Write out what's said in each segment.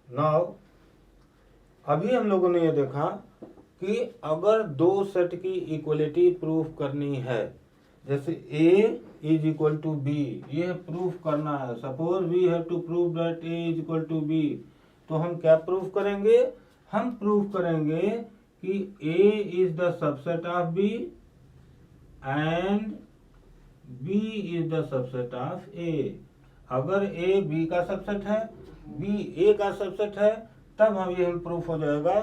Now अभी हम लोगों ने ये देखा कि अगर दो सेट की इक्वलिटी प्रूफ करनी है, जैसे A is equal to B, ये प्रूफ करना है। Suppose we have to prove that A is equal to B, तो हम क्या प्रूफ करेंगे? हम प्रूफ करेंगे कि A is the subset of B and B is the subset of A। अगर A B का सबसेट है, B A का सबसेट है, तब हम ये प्रूफ हो जाएगा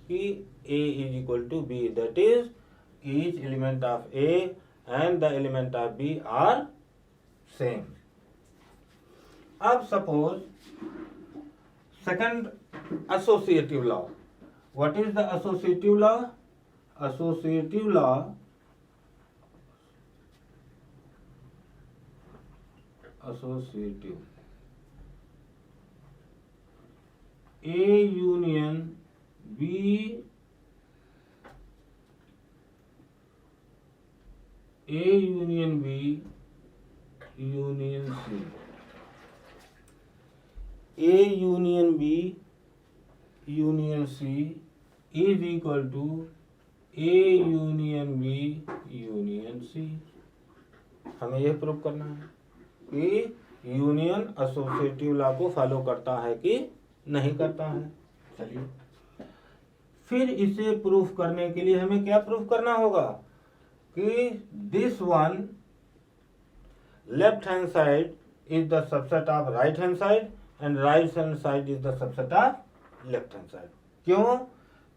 कि A is equal to B, that is each element of A and the element of B are same. अब suppose second associative law. What is the associative law? Associative law associative A union B union B union C, A union B union C is equal to A union B union C। हमें यह prove करना है कि union associative law को follow करता है कि नहीं करता है। चलिए, फिर इसे प्रूफ करने के लिए हमें क्या प्रूफ करना होगा कि this one left hand side is the subset of right hand side and right hand side is the subset of left hand side. क्यों?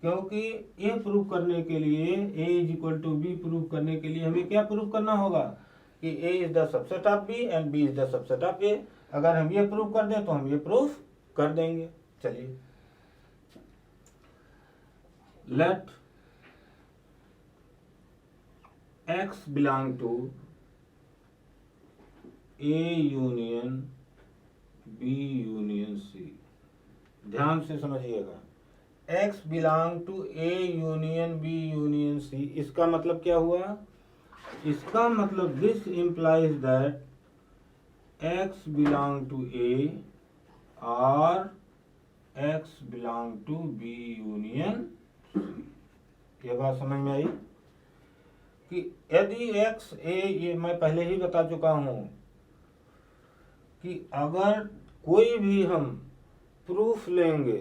क्योंकि ये प्रूफ करने के लिए A is equal to B proof करने के लिए हमें क्या प्रूफ करना होगा कि A is the subset of B and B is the subset of A। अगर हम ये प्रूफ कर दें तो हम ये प्रूफ कर देंगे। चलिए, let X belong to A union B union C। ध्यान से समझिएगा, X belong to A union B union C, इसका मतलब क्या हुआ? इसका मतलब this implies that X belong to A और X belong to B union C। ये बात समझ में आई कि यदि X A, ये मैं पहले ही बता चुका हूं कि अगर कोई भी हम प्रूफ लेंगे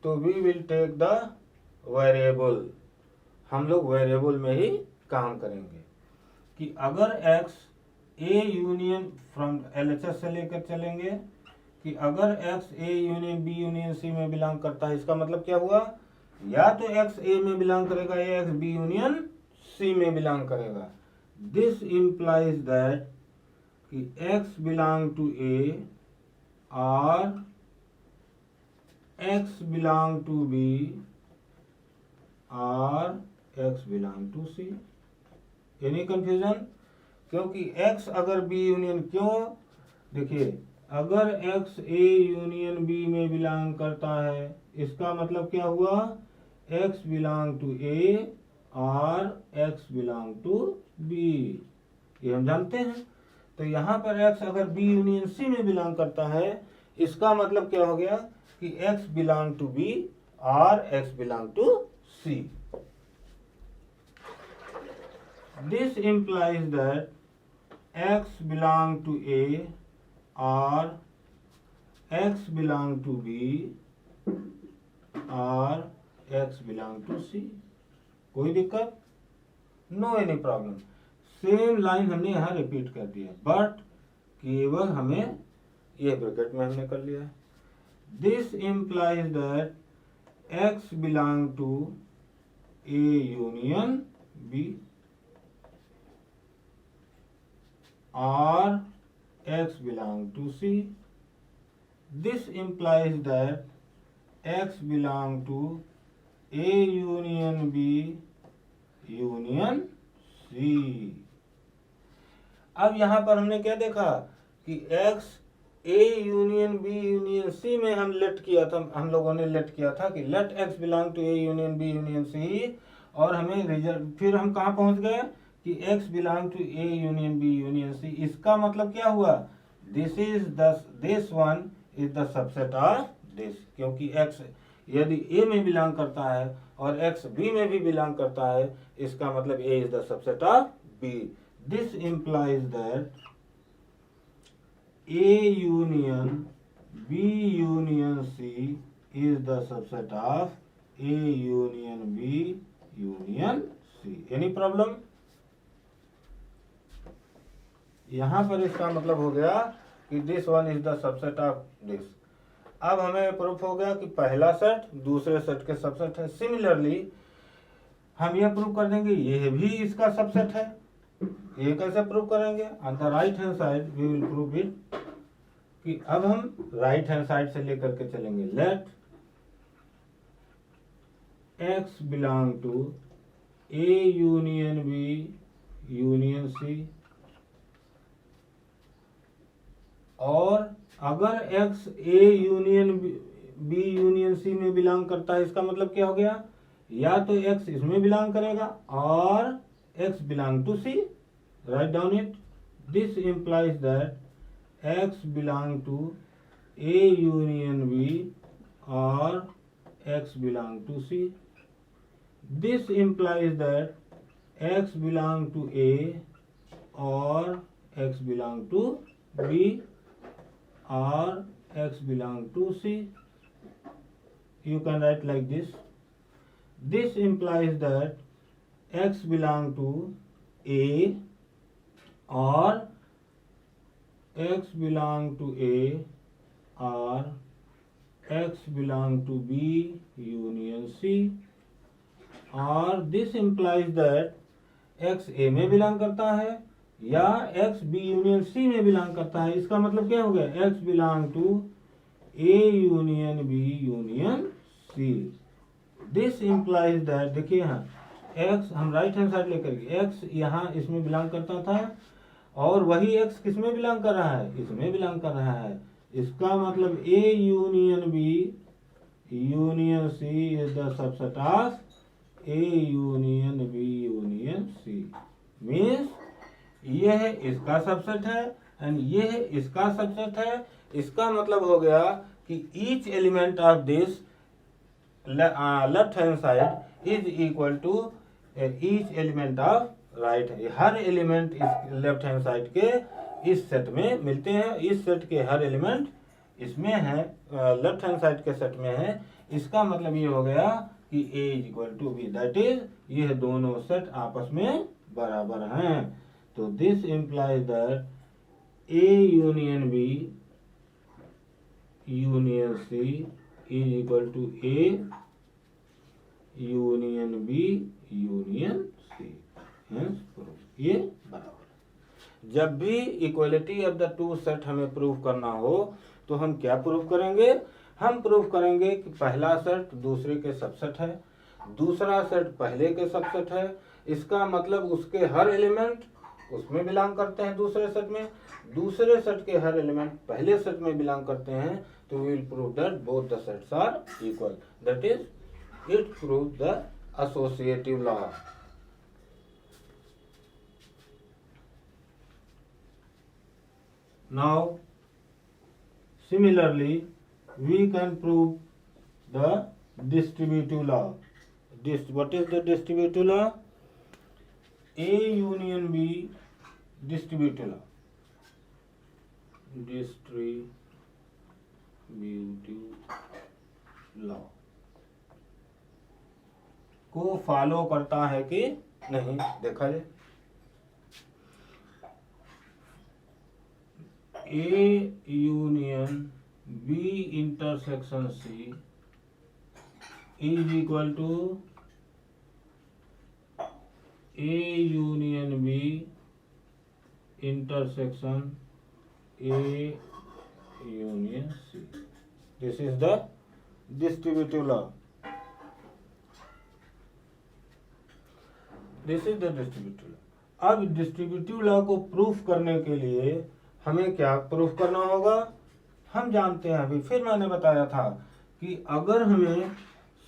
तो we will take the variable, हम लोग वेरिएबल में ही काम करेंगे। कि अगर X A union from LHS से लेकर चलेंगे कि अगर X A union B union C में बिलोंग करता है, इसका मतलब क्या हुआ? या तो X A में बिलोंग करेगा या X B यूनियन C में बिलोंग करेगा। दिस इम्प्लाइज दैट कि X बिलोंग टू A और X बिलोंग टू B और X belong to C। Any confusion? क्योंकि X अगर B यूनियन, क्यों? देखिए, अगर X A यूनियन B में बिलोंग करता है, इसका मतलब क्या हुआ? X बिलोंग टू A और X बिलोंग टू B, ये हम जानते हैं। तो यहाँ पर X अगर B यूनियन C में बिलोंग करता है, इसका मतलब क्या हो गया कि X बिलोंग टू B और X belong to C। This implies that X belong to A or X belong to B और X belong to C। कोई दिक्कत? No any problem. Same line हमने यहाँ रिपीट कर दिया, बट केवल हमें ये ब्रैकेट में हमने कर लिया है। This implies that X belong to A union B or X belong to C। This implies that X belong to A union B union C। अब यहां पर हमने क्या देखा कि X A union B union C में हम late किया था, हम लोगों ने लेट किया था कि let X belong to A union B union C, और हमें रिजल्ट, फिर हम कहां पहुंच गए कि X belong to A union B union C। इसका मतलब क्या हुआ? This one is the subset of this, क्योंकि x यदि a में बिलोंग करता है और x b में भी बिलोंग करता है, इसका मतलब a is the subset of b. This implies that a union b union c is the subset of a union b union c. Any problem? यहां पर इसका मतलब हो गया कि this one is the subset of this. अब हमें proof हो गया कि पहला सेट दूसरे सेट के सबसेट है. सिमिलरली हम यह प्रूव कर देंगे यह भी इसका सबसेट है. ये कैसे प्रूव करेंगे? On the right hand side we will prove it. कि अब हम राइट हैंड साइड से लेकर के चलेंगे. Let x belong to a union b union c, और अगर x a union b union c में बिलोंग करता है, इसका मतलब क्या हो गया? या तो x इसमें बिलोंग करेगा और x belong to c. Write down it. This implies that x belong to a union b और x belong to c. This implies that x belong to a और x belong to b or x belong to C. You can write like this. This implies that x belong to A or x belong to A or x belong to B union C, और this implies that x A में belong करता है या x B union C में belong करता है. इसका मतलब क्या हो गया? x belong to A union B union C. This implies that, देखिए यहाँ x हम राइट हैंड साइड लेकर के x यहाँ इसमें बिलोंग करता था और वही x किस में बिलोंग कर रहा है? इसमें बिलोंग कर रहा है. इसका मतलब A union B union C is the subset of A union B union C. Means यह इसका सबसेट है एंड यह इसका सबसेट है. इसका मतलब हो गया कि each element of this left hand side is equal to each element of right. हर एलिमेंट इस लेफ्ट हैंड साइड के इस सेट में मिलते हैं. इस सेट के हर एलिमेंट इसमें है, लेफ्ट हैंड साइड के सेट में है. इसका मतलब ये हो गया कि A is equal to B. That is यह दोनों सेट आपस में बराबर हैं. तो this implies that A union B union C is equal to A union B union C. ये बराबर. जब भी equality of the two set हमें प्रूव करना हो तो हम क्या प्रूव करेंगे? हम प्रूव करेंगे कि पहला सेट दूसरे के सबसेट है, दूसरा सेट पहले के सबसेट है. इसका मतलब उसके हर एलिमेंट उसमें बिलोंग करते हैं दूसरे सेट में, दूसरे सेट के हर एलिमेंट पहले सेट में बिलोंग करते हैं. तो we will prove that both the sets are equal. That is it prove the associative law. Now similarly we can prove the distributive law. What is the distributive law? A union B distributive law. Distributive law को follow करता है कि नहीं देखा जाए. A union B intersection C is equal to A union B intersection A union C. This is the distributive law. This is the distributive law. अब distributive law को proof करने के लिए हमें क्या प्रूफ करना होगा? हम जानते हैं, अभी फिर मैंने बताया था कि अगर हमें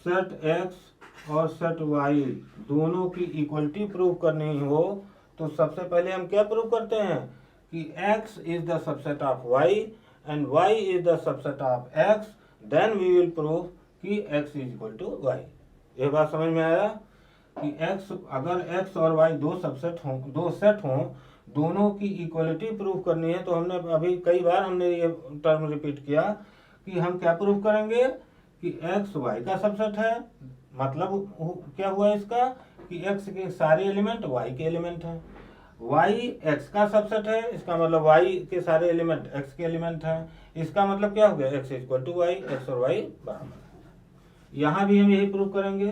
सेट x और सेट y दोनों की इक्वलिटी प्रूव करनी हो तो सबसे पहले हम क्या प्रूव करते हैं कि x is the subset of y and y is the subset of x. Then we will prove कि x is equal to Y. ये बात समझ में आया कि x, अगर x और y दो सेट हों, दोनों की इक्वलिटी प्रूव करनी है, तो हमने अभी कई बार हमने ये टर्म रिपीट किया कि हम क्या प्रूव करेंगे कि x y का सबसेट है। मतलब क्या हुआ इसका कि x के सारे एलिमेंट y के एलिमेंट हैं, y x का सबसेट है, इसका मतलब y के सारे एलिमेंट x के एलिमेंट हैं। इसका मतलब क्या हो गया, x equal to Y, x और y बराबर है। यहाँ भी हम यही प्रूव करेंगे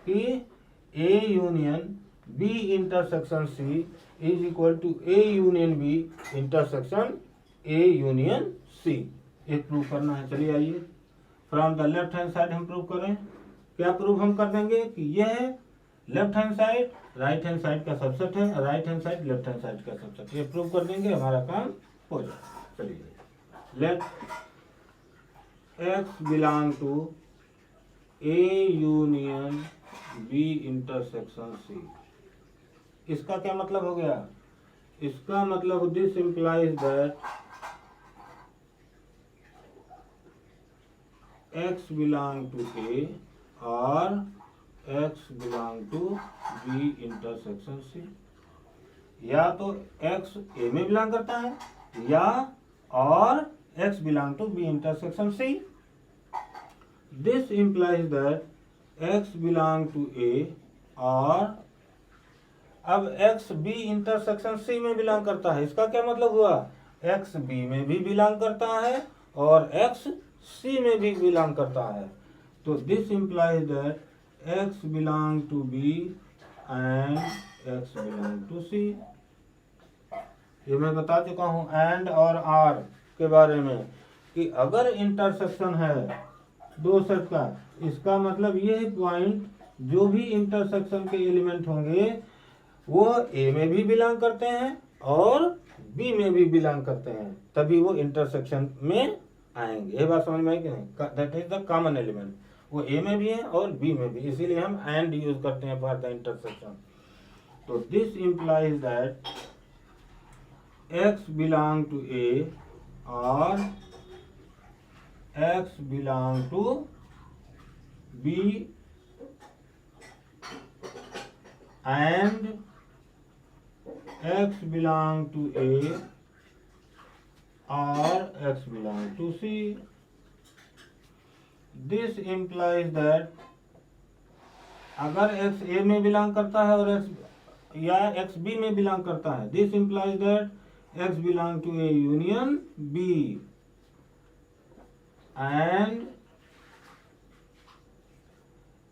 कि A union B intersection C is equal to A union B intersection A union C। ये प्रूव करना है। चलिए आइए, from the left hand side हम प्रूव करें। क्या प्रूव हम कर देंगे कि यह left hand side right hand side का सबसेट है, right hand side left hand side का सबसेट। ये प्रूव कर देंगे, हमारा काम हो जाएगा। चलिए, let x belong to A union B intersection C। इसका क्या मतलब हो गया, इसका मतलब this implies that x belong to A और x belong to B intersection C। या तो x A में बिलोंग करता है या और x belong to B intersection C। This implies that x belong to A और अब x B इंटरसेक्शन C में बिलोंग करता है। इसका क्या मतलब हुआ, x B में भी बिलोंग करता है और x C में भी बिलोंग करता है। तो this implies that x belong to B and x belong to C। ये मैं बता चुका हूँ एंड और आर के बारे में कि अगर इंटरसेक्शन है दो सेट का, इसका मतलब ये पॉइंट जो भी इंटरसेक्शन के एलिमेंट होंगे वो A में भी बिलोंग करते हैं और B में भी बिलोंग करते हैं, तभी वो इंटरसेक्शन में आएंगे। ये बात समझ में आई कि नहीं, that is the common element. वो A में भी है और B में भी, इसीलिए हम एंड यूज करते हैं फॉर द इंटरसेक्शन। तो this implies that x belong to A और x belong to B and x belong to A और x belong to C। This implies that अगर x A में बिलोंग करता है और x B में belong करता है, this implies that x belong to A union B and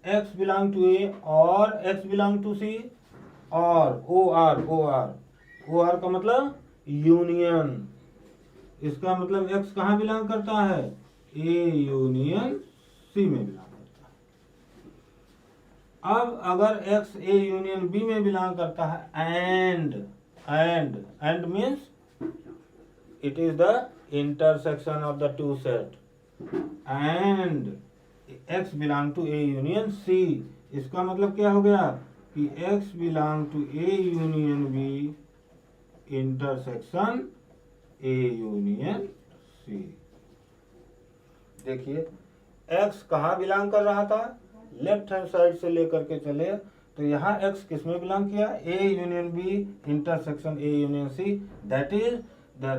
x belong to A और x बिलोंग टू C और ओ आर का मतलब यूनियन। इसका मतलब x कहाँ बिलोंग करता है, A यूनियन C में बिलोंग करता है। अब अगर x A यूनियन B में बिलोंग करता है and means it is the intersection of the two set and x belong to A union C। इसका मतलब क्या हो गया कि x belong to A union B intersection A union C। देखिए x कहाँ बिलोंग कर रहा था, लेफ्ट हैंड साइड से लेकर के चले तो यहाँ x किस में बिलोंग किया, A union B intersection A union C। That is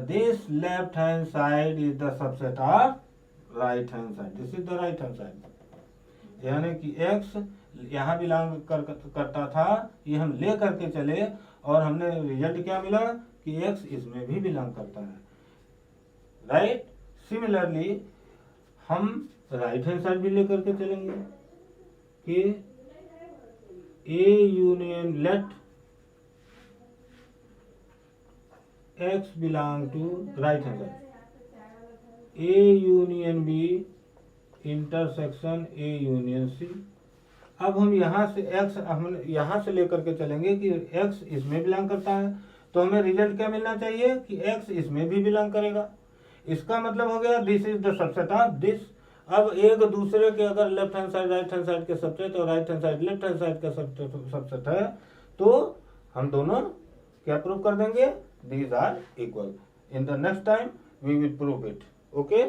this left hand side is the subset of right hand side. This is the right hand side. यानी कि x यहाँ बिलोंग करता था, ये हम ले करके चले और हमने रिजल्ट क्या मिला कि x इसमें भी बिलोंग करता है, राइट। सिमिलरली हम राइट हैंड साइड भी लेकर के चलेंगे कि A union let x belong to right hand side A union B intersection A union C। अब हम यहाँ से से लेकर के चलेंगे कि x इसमें बिलोंग करता है, तो हमें रिजल्ट क्या मिलना चाहिए कि x इसमें भी बिलोंग करेगा। इसका मतलब हो गया this is the subset of this. अब एक दूसरे के अगर left hand side right hand side के सबसेट और right hand side left hand side का सबसेट है, तो हम दोनों क्या प्रूव कर देंगे, these are equal. In the next time we will prove it. Okay.